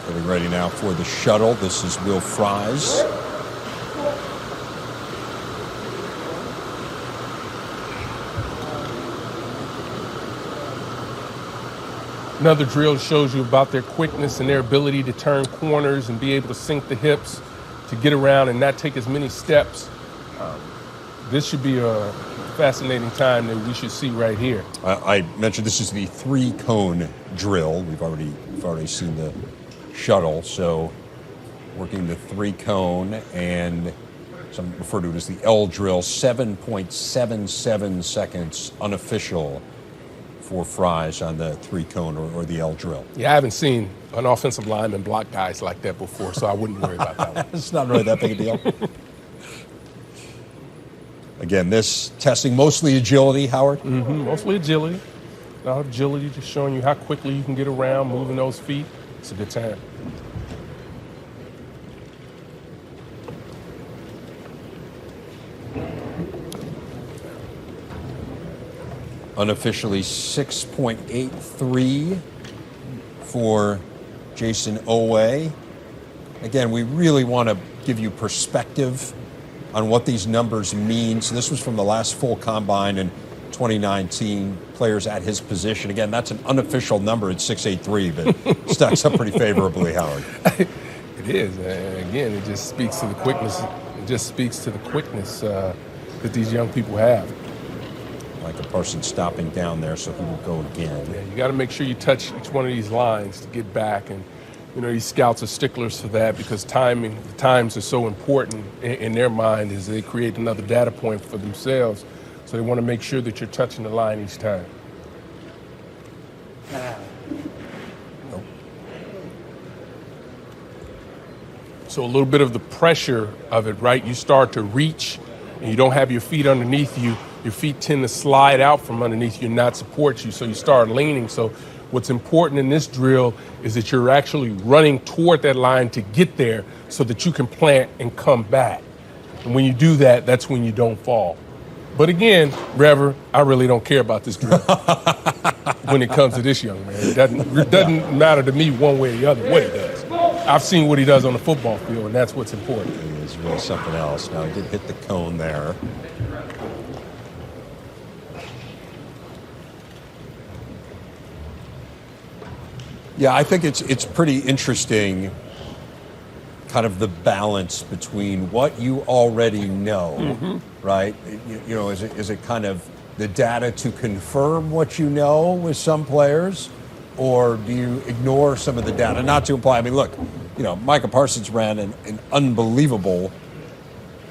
Getting ready now for the shuttle. This is Will Fries. Another drill shows you about their quickness and their ability to turn corners and be able to sink the hips to get around and not take as many steps. This should be a fascinating time that we should see right here. I mentioned this is the 3-cone drill. We've already seen the shuttle, so working the 3-cone, and some refer to it as the L drill. 7.77 seconds unofficial for Fries on the 3-cone or the L drill. Yeah, I haven't seen an offensive lineman block guys like that before, so I wouldn't worry about that one. It's not really that big a deal. Again, this testing mostly agility, Howard? Mm-hmm, mostly agility. Agility, just showing you how quickly you can get around, moving those feet. It's a good time. Unofficially 6.83 for Jayson Oweh. Again, we really want to give you perspective on what these numbers mean. So this was from the last full combine in 2019, players at his position. Again, that's an unofficial number at 6'8", but stacks up pretty favorably, Howard. It is. Again, it just speaks to the quickness. It just speaks to the quickness that these young people have. Micah Parsons stopping down there, so he will go again. Yeah, you got to make sure you touch each one of these lines to get back, and these scouts are sticklers for that because the times are so important in their mind as they create another data point for themselves. So they want to make sure that you're touching the line each time. Nope. So a little bit of the pressure of it, right? You start to reach and you don't have your feet underneath you. Your feet tend to slide out from underneath you and not support you, so you start leaning. So what's important in this drill is that you're actually running toward that line to get there so that you can plant and come back. And when you do that, that's when you don't fall. But again, Rever, I really don't care about this drill when it comes to this young man. It doesn't matter to me one way or the other what he does. I've seen what he does on the football field, and that's what's important. It is really something else. Now, he did hit the cone there. Yeah, I think it's pretty interesting, kind of the balance between what you already know, right? Is it kind of the data to confirm what you know with some players, or do you ignore some of the data? Not to imply, look, Micah Parsons ran an unbelievable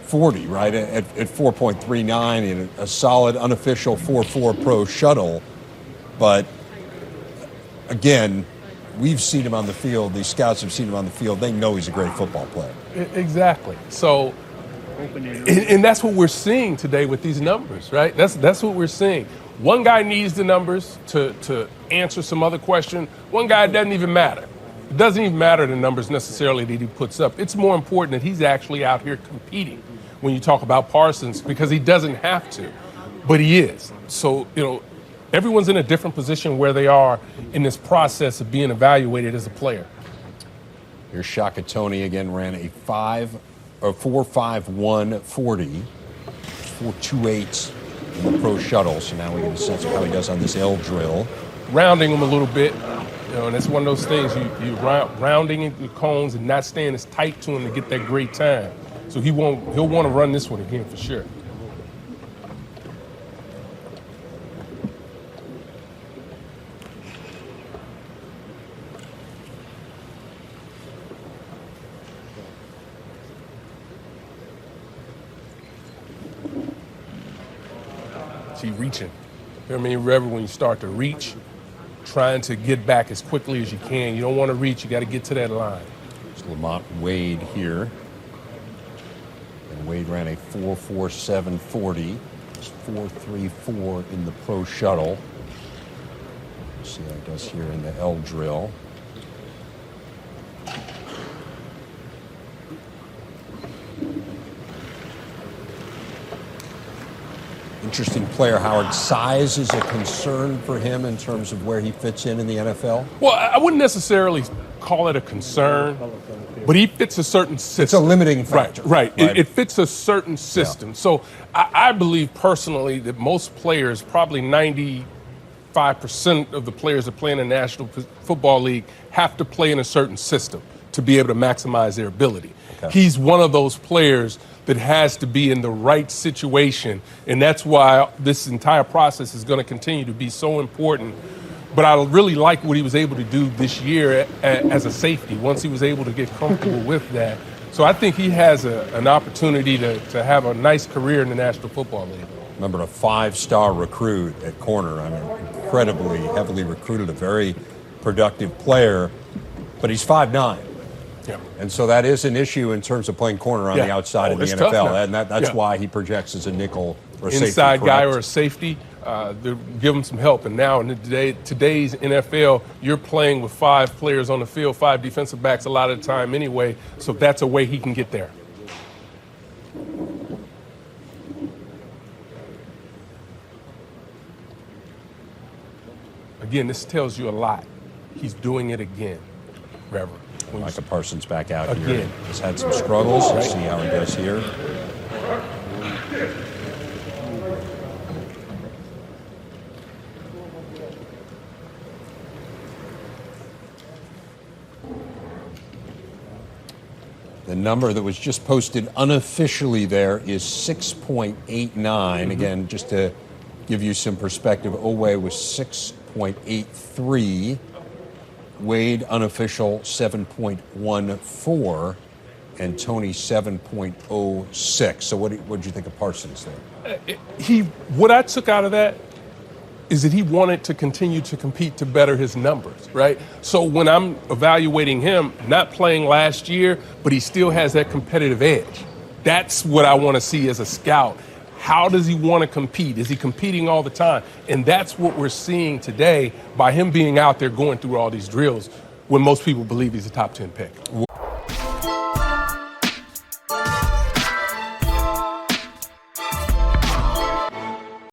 40, right, at 4.39 and a solid unofficial 4.4 pro shuttle, but again, we've seen him on the field. These scouts have seen him on the field. They know he's a great football player. Exactly. So, and that's what we're seeing today with these numbers, right? That's what we're seeing. One guy needs the numbers to answer some other question. One guy, it doesn't even matter. It doesn't even matter the numbers necessarily that he puts up. It's more important that he's actually out here competing when you talk about Parsons, because he doesn't have to, but he is. So, everyone's in a different position where they are in this process of being evaluated as a player. Here's Shaka Toney again, ran a 4.51 40, 4.28 in the pro shuttle. So now we get a sense of how he does on this L drill. Rounding him a little bit, and it's one of those things you rounding in the cones and not staying as tight to him to get that great time. So he'll want to run this one again for sure. Reaching. Rever, when you start to reach, trying to get back as quickly as you can. You don't want to reach, you got to get to that line. It's Lamont Wade here. And Wade ran a 4.47 40. It's 4.34 in the pro shuttle. Let's see how he does here in the L drill. interesting player, Howard. Size is a concern for him in terms of where he fits in the NFL? Well, I wouldn't necessarily call it a concern, but he fits a certain system. It's a limiting factor. Right. It fits a certain system. Yeah. So I believe personally that most players, probably 95% of the players that play in the National Football League, have to play in a certain system to be able to maximize their ability. Okay. He's one of those players that has to be in the right situation, and that's why this entire process is going to continue to be so important. But I really like what he was able to do this year as a safety, once he was able to get comfortable with that. So I think he has an opportunity to have a nice career in the National Football League. Remember, a 5-star recruit at corner. I mean, incredibly heavily recruited, a very productive player, but he's 5'9". Yeah. And so that is an issue in terms of playing corner on the outside of the NFL. And that's why he projects as a nickel or safety. Inside guy or a safety, they give him some help. And now in today's NFL, you're playing with 5 players on the field, 5 defensive backs a lot of the time anyway. So that's a way he can get there. Again, this tells you a lot. He's doing it again, Reverend. Micah Parsons back out again. Here. He's had some struggles. Let's see how he does here. The number that was just posted unofficially there is 6.89. Again, just to give you some perspective, Oweh was 6.83. Wade, unofficial, 7.14, and Toney, 7.06. So what did you think of Parsons there? What I took out of that is that he wanted to continue to compete to better his numbers, right? So when I'm evaluating him, not playing last year, but he still has that competitive edge. That's what I want to see as a scout. How does he want to compete? Is he competing all the time? And that's what we're seeing today by him being out there going through all these drills when most people believe he's a top 10 pick.